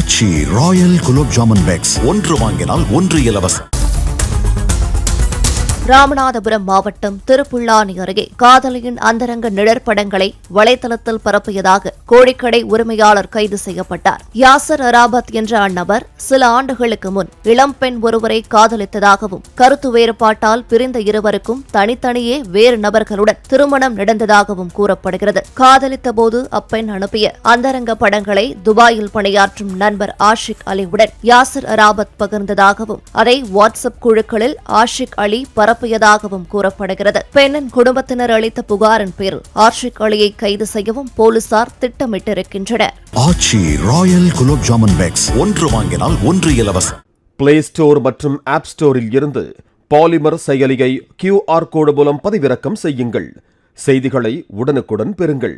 ஆச்சி Royal gulab jamun packs ஒன்று வாங்கினால் ஒன்று இலவசம். ராமநாதபுரம் மாவட்டம் திருப்புல்லானி அருகே காதலியின் அந்தரங்க நிழற்படங்களை வலைதளத்தில் பரப்பியதாக கோழிக்கடை உரிமையாளர் கைது செய்யப்பட்டார். யாசர் அராபத் என்ற அந்நபர் சில ஆண்டுகளுக்கு முன் இளம்பெண் ஒருவரை காதலித்ததாகவும் கருத்து வேறுபாட்டால் பிரிந்த இருவருக்கும் தனித்தனியே வேறு நபர்களுடன் திருமணம் நடந்ததாகவும் கூறப்படுகிறது. காதலித்தபோது அப்பெண் அனுப்பிய அந்தரங்க படங்களை துபாயில் பணியாற்றும் நண்பர் ஆஷிக் அலியுடன் யாசர் அராபத் பகிர்ந்ததாகவும் அதை வாட்ஸ்அப் குழுக்களில் ஆஷிக் அலி பரப்பியதாகவும் கூறப்படுகிறது. பெண்ணின் குடும்பத்தினர் அளித்த புகாரின் பேரில் ஆஷிக் அலியை கைது செய்யவும் போலீசார் திட்டமிட்டிருக்கின்றனர். ஆச்சி ராயல் குலோப் ஜாமுன் பேக்ஸ் ஒன்று வாங்கினால் ஒன்று இலவசம். பிளே ஸ்டோர் மற்றும் ஆப் ஸ்டோரில் இருந்து பாலிமர் செயலியை QR கோடு மூலம் பதிவிறக்கம் செய்யுங்கள். செய்திகளை உடனுக்குடன் பெறுங்கள்.